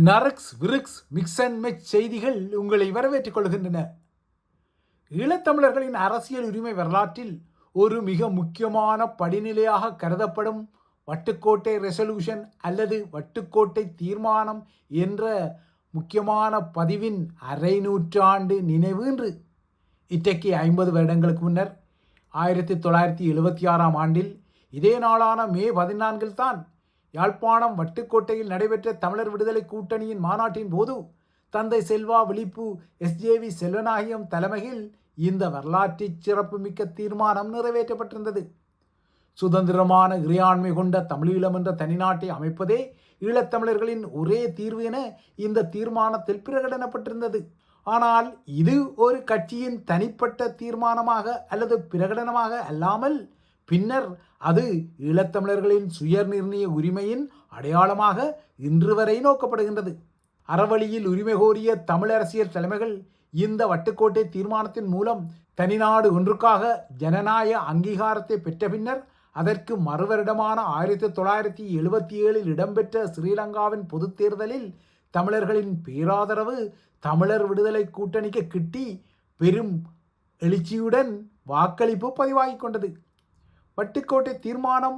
நரக்ஸ் விரிக்ஸ் mix and மெச் செய்திகள் உங்களை வரவேற்றுக் கொள்கின்றன. ஈழத்தமிழர்களின் அரசியல் உரிமை வரலாற்றில் ஒரு மிக முக்கியமான படிநிலையாக கருதப்படும் வட்டுக்கோட்டை ரெசல்யூஷன் அல்லது வட்டுக்கோட்டை தீர்மானம் என்ற முக்கியமான பதிவின் அரை நூற்றாண்டு நினைவு இன்று. இன்றைக்கு 50 வருடங்களுக்கு முன்னர் 1976ஆம் ஆண்டில் இதே நாளான மே 14 தான் யாழ்ப்பாணம் வட்டுக்கோட்டையில் நடைபெற்ற தமிழர் விடுதலை கூட்டணியின் மாநாட்டின் போது தந்தை செல்வா விழிப்பு எஸ்ஜேவி செல்வநாயகம் தலைமையில் இந்த வரலாற்று சிறப்புமிக்க தீர்மானம் நிறைவேற்றப்பட்டிருந்தது. சுதந்திரமான இறையாண்மை கொண்ட தமிழீழம் என்ற தனிநாட்டை அமைப்பதே ஈழத்தமிழர்களின் ஒரே தீர்வு என இந்த தீர்மானத்தில் பிரகடனப்பட்டிருந்தது. ஆனால் இது ஒரு கட்சியின் தனிப்பட்ட தீர்மானமாக அல்லது பிரகடனமாக அல்லாமல் பின்னர் அது ஈழத்தமிழர்களின் சுயநிர்ணய உரிமையின் அடையாளமாக இன்று வரை நோக்கப்படுகின்றது. அறவழியில் உரிமை கோரிய தமிழ் அரசியல் தலைமைகள் இந்த வட்டுக்கோட்டை தீர்மானத்தின் மூலம் தனிநாடு ஒன்றுக்காக ஜனநாயக அங்கீகாரத்தை பெற்ற பின்னர் அதற்கு மறுவருடமான 1977 இடம்பெற்ற ஸ்ரீலங்காவின் பொது தேர்தலில் தமிழர்களின் பேராதரவு தமிழர் விடுதலை கூட்டணிக்கு கிட்டி பெரும் எழுச்சியுடன் வாக்களிப்பு பதிவாகிக் கொண்டது. வட்டுக்கோட்டை தீர்மானம்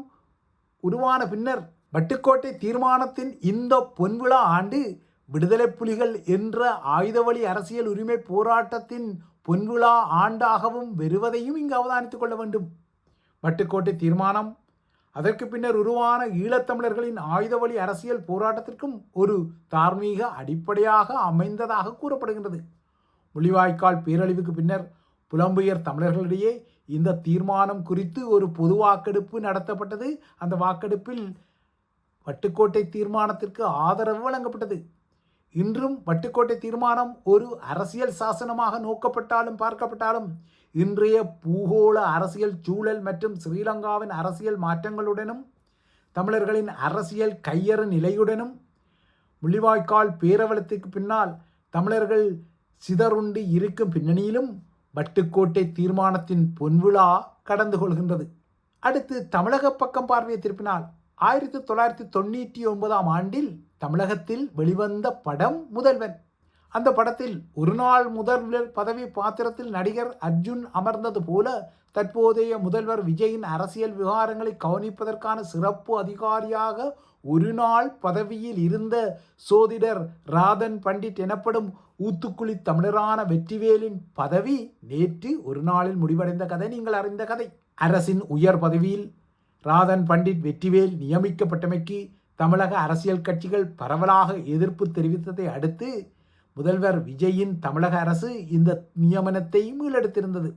உருவான பின்னர் வட்டுக்கோட்டை தீர்மானத்தின் இந்த பொன்விழா ஆண்டு விடுதலை புலிகள் என்ற ஆயுதவழி அரசியல் உரிமை போராட்டத்தின் பொன்விழா ஆண்டாகவும் வருவதையும் இங்கு அவதானித்துக் கொள்ள வேண்டும். வட்டுக்கோட்டை தீர்மானம் அதற்கு பின்னர் உருவான ஈழத்தமிழர்களின் ஆயுதவழி அரசியல் போராட்டத்திற்கும் ஒரு தார்மீக அடிப்படையாக அமைந்ததாக கூறப்படுகின்றது. முள்ளிவாய்க்கால் பேரழிவுக்கு பின்னர் புலம்பெயர் தமிழர்களிடையே இந்த தீர்மானம் குறித்து ஒரு பொது வாக்கெடுப்பு நடத்தப்பட்டது. அந்த வாக்கெடுப்பில் வட்டுக்கோட்டை தீர்மானத்திற்கு ஆதரவு வழங்கப்பட்டது. இன்றும் வட்டுக்கோட்டை தீர்மானம் ஒரு அரசியல் சாசனமாக நோக்கப்பட்டாலும் பார்க்கப்பட்டாலும் இன்றைய பூகோள அரசியல் சூழல் மற்றும் ஸ்ரீலங்காவின் அரசியல் மாற்றங்களுடனும் தமிழர்களின் அரசியல் கையறு நிலையுடனும் முள்ளிவாய்க்கால் பேரவலத்துக்கு பின்னால் தமிழர்கள் சிதறுண்டு இருக்கும் பின்னணியிலும் வட்டுக்கோட்டை தீர்மானத்தின் பொன்விழா கடந்து கொள்கின்றது. அடுத்து தமிழக பக்கம் பார்வையை திருப்பினால் 1999ஆம் ஆண்டில் தமிழகத்தில் வெளிவந்த படம் முதல்வன். அந்த படத்தில் ஒரு நாள் முதல்வர் பதவி பாத்திரத்தில் நடிகர் அர்ஜுன் அமர்ந்தது போல தற்போதைய முதல்வர் விஜயின் அரசியல் விவகாரங்களை கவனிப்பதற்கான சிறப்பு அதிகாரியாக ஒரு நாள் பதவியில் இருந்த சோதிடர் ராதன் பண்டிட் எனப்படும் ஊத்துக்குழி தமிழரான வெற்றிவேலின் பதவி நேற்று ஒரு நாளில் முடிவடைந்த கதை நீங்கள் அறிந்த கதை. அரசின் உயர் பதவியில் ராதன் பண்டிட் வெற்றிவேல் நியமிக்கப்பட்டமைக்கு தமிழக அரசியல் கட்சிகள் பரவலாக எதிர்ப்பு தெரிவித்ததை அடுத்து முதல்வர் விஜயின் தமிழக அரசு இந்த நியமனத்தை மீளெடுத்திருந்தது.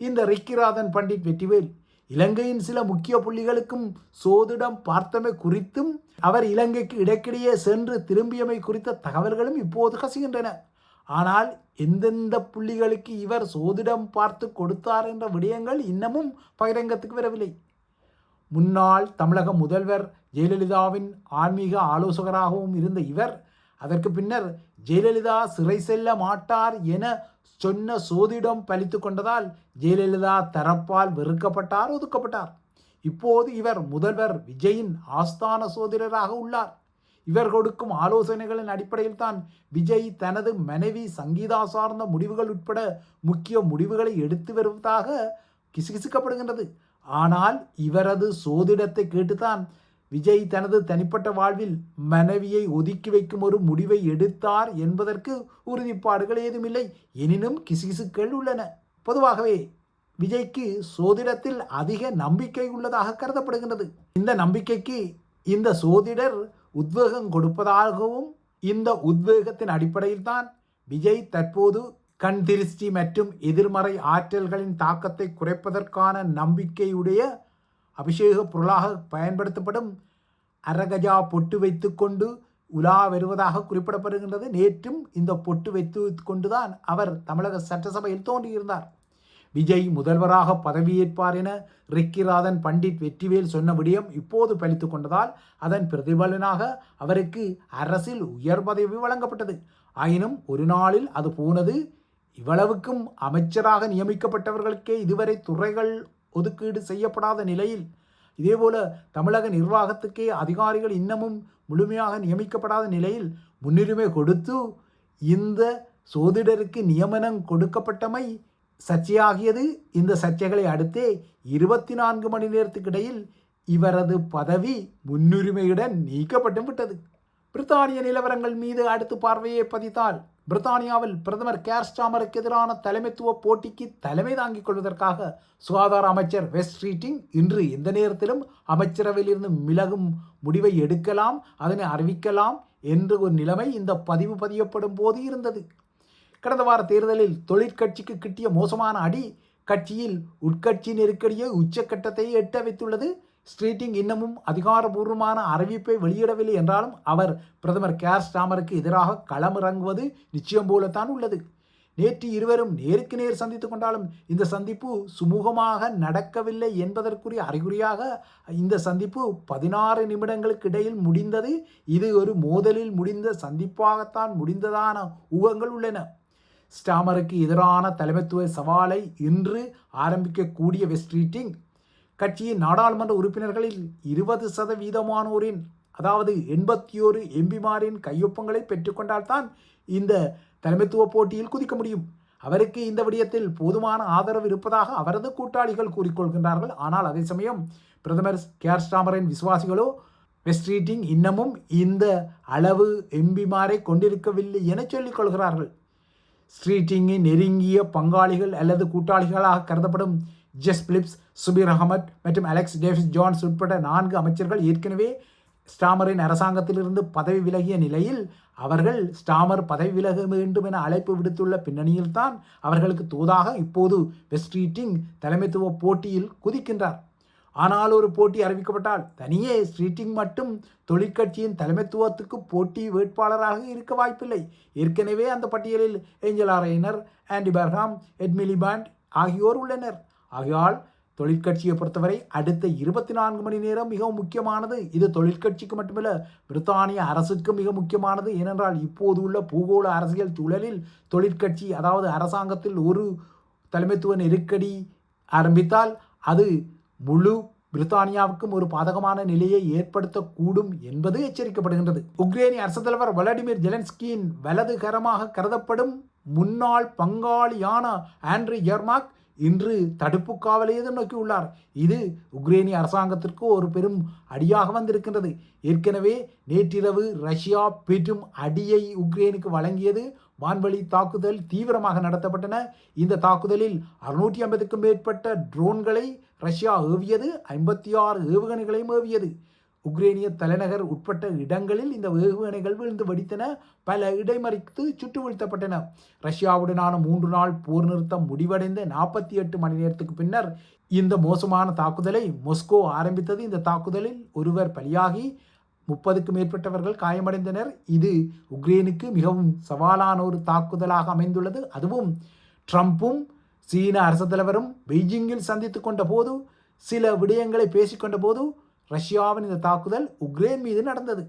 இந்த ரிக்கிராதன் பண்டிட் வெற்றிவேல் இலங்கையின் சில முக்கிய புள்ளிகளுக்கும் சோதிடம் பார்த்தமை குறித்தும் அவர் இலங்கைக்கு இடைக்கிடையே சென்று திரும்பியமை குறித்த தகவல்களும் இப்போது கசிகின்றன. ஆனால் எந்தெந்த புள்ளிகளுக்கு இவர் சோதிடம் பார்த்து கொடுத்தார் என்ற விடயங்கள் இன்னமும் பகிரங்கத்துக்கு வரவில்லை. முன்னாள் தமிழக முதல்வர் ஜெயலலிதாவின் ஆன்மீக ஆலோசகராகவும் இருந்த இவர் அதற்கு பின்னர் ஜெயலலிதா சிறை செல்ல மாட்டார் என சொன்ன சோதிடம் பலித்து கொண்டதால் ஜெயலலிதா தரப்பால் வெறுக்கப்பட்டார், ஒதுக்கப்பட்டார். இப்போது இவர் முதல்வர் விஜயின் ஆஸ்தான சோதிடராக உள்ளார். இவர் கொடுக்கும் ஆலோசனைகளின் அடிப்படையில் தான் விஜய் தனது மனைவி சங்கீதா சார்ந்த முடிவுகள் உட்பட முக்கிய முடிவுகளை எடுத்து வருவதாக கிசுகிசுக்கப்படுகின்றது. ஆனால் இவரது சோதிடத்தை கேட்டுத்தான் விஜய் தனது தனிப்பட்ட வாழ்வில் மனைவியை ஒதுக்கி வைக்கும் ஒரு முடிவை எடுத்தார் என்பதற்கு உறுதிப்பாடுகள் ஏதுமில்லை. எனினும் கிசுகிசுக்கள் உள்ளன. பொதுவாகவே விஜய்க்கு சோதிடத்தில் அதிக நம்பிக்கை உள்ளதாக கருதப்படுகின்றது. இந்த நம்பிக்கைக்கு இந்த சோதிடர் உத்வேகம் கொடுப்பதாகவும் இந்த உத்வேகத்தின் அடிப்படையில் தான் விஜய் தற்போது கண் திருஷ்டி மற்றும் எதிர்மறை ஆற்றல்களின் தாக்கத்தை குறைப்பதற்கான நம்பிக்கையுடைய அபிஷேக பொருளாக பயன்படுத்தப்படும் அரகஜா பொட்டு வைத்து கொண்டு உலா வருவதாக குறிப்பிடப்படுகின்றது. நேற்றும் இந்த பொட்டு வைத்து கொண்டுதான் அவர் தமிழக சட்டசபையில் தோன்றியிருந்தார். விஜய் முதல்வராக பதவியேற்பார் என ரிக்கிராதன் பண்டிட் வெற்றிவேல் சொன்ன விடயம் இப்போது பலித்து கொண்டதால் அதன் பிரதிபலனாக அவருக்கு அரசில் உயர் பதவி வழங்கப்பட்டது. ஆயினும் ஒரு நாளில் அது போனது. இவ்வளவுக்கும் அமைச்சராக நியமிக்கப்பட்டவர்களுக்கே இதுவரை துறைகள் ஒதுக்கீடு செய்யப்படாத நிலையில், இதேபோல தமிழக நிர்வாகத்துக்கே அதிகாரிகள் இன்னமும் முழுமையாக நியமிக்கப்படாத நிலையில் முன்னுரிமை கொடுத்து இந்த சோதிடருக்கு நியமனம் கொடுக்கப்பட்டமை சர்ச்சையாகியது. இந்த சர்ச்சைகளை அடுத்தே 24 மணி நேரத்துக்கு இடையில் இவரது பதவி முன்னுரிமையுடன் நீக்கப்பட்டு விட்டது. பிரித்தானிய நிலவரங்கள் மீது அடுத்து பார்வையை பதித்தால், பிரித்தானியாவில் பிரதமர் கேர் ஸ்டாமருக்கு எதிரான தலைமைத்துவ போட்டிக்கு தலைமை தாங்கிக் கொள்வதற்காக சுகாதார அமைச்சர் வெஸ்ட் ஸ்ட்ரீட்டிங் இன்று எந்த நேரத்திலும் அமைச்சரவையில் இருந்து விலகும் முடிவை எடுக்கலாம், அதனை அறிவிக்கலாம் என்று ஒரு நிலைமை இந்த பதிவு பதியப்படும் போது இருந்தது. கடந்த வார தேர்தலில் தொழிற்கட்சிக்கு கிட்டிய மோசமான அடி கட்சியில் உட்கட்சி நெருக்கடியை உச்சக்கட்டத்தை எட்ட வைத்துள்ளது. ஸ்ட்ரீட்டிங் இன்னமும் அதிகாரபூர்வமான அறிவிப்பை வெளியிடவில்லை என்றாலும் அவர் பிரதமர் கேர் ஸ்டாமருக்கு எதிராக களமிறங்குவது நிச்சயம் போலத்தான் உள்ளது. நேற்று இருவரும் நேருக்கு நேர் சந்தித்துக் கொண்டாலும் இந்த சந்திப்பு சுமூகமாக நடக்கவில்லை என்பதற்குரிய அறிகுறியாக இந்த சந்திப்பு 16 நிமிடங்களுக்கு இடையில் முடிந்தது. இது ஒரு மோதலில் முடிந்த சந்திப்பாகத்தான் முடிந்ததான ஊகங்கள் உள்ளன. ஸ்டாமருக்கு எதிரான தலைமைத்துவ சவாலை இன்று ஆரம்பிக்கக்கூடிய வெஸ்ட் ஸ்ட்ரீட்டிங் கட்சியின் நாடாளுமன்ற உறுப்பினர்களில் 20% அதாவது 81 எம்பிமாரின் கையொப்பங்களை பெற்றுக்கொண்டால்தான் இந்த தலைமைத்துவ போட்டியில் குதிக்க முடியும். அவருக்கு இந்த விடயத்தில் போதுமான ஆதரவு இருப்பதாக அவரது கூட்டாளிகள் கூறிக்கொள்கின்றார்கள். ஆனால் அதே சமயம் பிரதமர் கேர் ஸ்டாமரின் விசுவாசிகளோ வெஸ்ட் ஸ்ட்ரீட்டிங் இன்னமும் இந்த அளவு எம்பிமாரை கொண்டிருக்கவில்லை என சொல்லிக் கொள்கிறார்கள். ஸ்ட்ரீட்டிங்கின் நெருங்கிய பங்காளிகள் அல்லது கூட்டாளிகளாக கருதப்படும் ஜெஸ் பிலிப்ஸ், சுபீர் அகமட் மற்றும் அலெக்ஸ் டேவிஸ் ஜோன்ஸ் உட்பட 4 அமைச்சர்கள் ஏற்கனவே ஸ்டாமரின் அரசாங்கத்திலிருந்து பதவி விலகிய நிலையில் அவர்கள் ஸ்டாமர் பதவி விலக வேண்டும் என அழைப்பு விடுத்துள்ள பின்னணியில்தான் அவர்களுக்கு தோதாக இப்போது வெஸ்ட் ஸ்ட்ரீட்டிங் தலைமைத்துவ போட்டியில் குதிக்கின்றார். ஆனால் ஒரு போட்டி அறிவிக்கப்பட்டால் தனியே ஸ்ட்ரீட்டிங் மட்டும் தொழிற்கட்சியின் தலைமைத்துவத்துக்கு போட்டி வேட்பாளராக இருக்க வாய்ப்பில்லை. ஏற்கனவே அந்த பட்டியலில் ஏஞ்சலா ரெய்னர், ஆண்டி பர்ஹாம், எட் மிலிபாண்ட் ஆகியோர் உள்ளனர். ஆகையால் தொழிற்கட்சியை பொறுத்தவரை அடுத்த 24 மணி நேரம் மிகவும் முக்கியமானது. இது தொழிற்கட்சிக்கு மட்டுமல்ல, பிரித்தானிய அரசுக்கு மிக முக்கியமானது. ஏனென்றால் இப்போது உள்ள பூகோள அரசியல் சூழலில் தொழிற்கட்சி அதாவது அரசாங்கத்தில் ஒரு தலைமைத்துவ நெருக்கடி ஆரம்பித்தால் அது முழு பிரித்தானியாவுக்கும் ஒரு பாதகமான நிலையை ஏற்படுத்தக்கூடும் என்பது எச்சரிக்கப்படுகின்றது. உக்ரைனிய அரசு தலைவர் விளாடிமிர் ஜெலன்ஸ்கியின் வலதுகரமாக கருதப்படும் முன்னாள் பங்காளியான ஆண்ட்ரி எர்மாக் இன்று தடுப்பு காவலை எதிர்நோக்கியுள்ளார். இது உக்ரைனிய அரசாங்கத்திற்கு ஒரு பெரும் அடியாக வந்திருக்கின்றது. ஏற்கனவே நேற்றிரவு ரஷ்யா பெரும் அடியை உக்ரைனுக்கு வழங்கியது. வான்வழி தாக்குதல் தீவிரமாக நடத்தப்பட்டன. இந்த தாக்குதலில் 650க்கும் மேற்பட்ட ட்ரோன்களை ரஷ்யா ஏவியது, 56 ஏவுகணைகளையும் ஏவியது. உக்ரைனிய தலைநகர் உட்பட்ட இடங்களில் இந்த ஏவுகணைகள் விழுந்து வெடித்தன, பல இடைமறித்து சுட்டு வீழ்த்தப்பட்டன. ரஷ்யாவுடனான 3 நாள் போர் நிறுத்தம் முடிவடைந்த 48 மணி நேரத்துக்கு பின்னர் இந்த மோசமான தாக்குதலை மொஸ்கோ ஆரம்பித்தது. இந்த தாக்குதலில் ஒருவர் பலியாகி 30க்கும் மேற்பட்டவர்கள் காயமடைந்தனர். இது உக்ரைனுக்கு மிகவும் சவாலான ஒரு தாக்குதலாக அமைந்துள்ளது. அதுவும் ட்ரம்பும் சீன அரசு தலைவரும் பெய்ஜிங்கில் சந்தித்து கொண்ட போது சில விடயங்களை பேசிக்கொண்ட போது ரஷ்யாவின் இந்த தாக்குதல் உக்ரைன் மீது நடந்தது.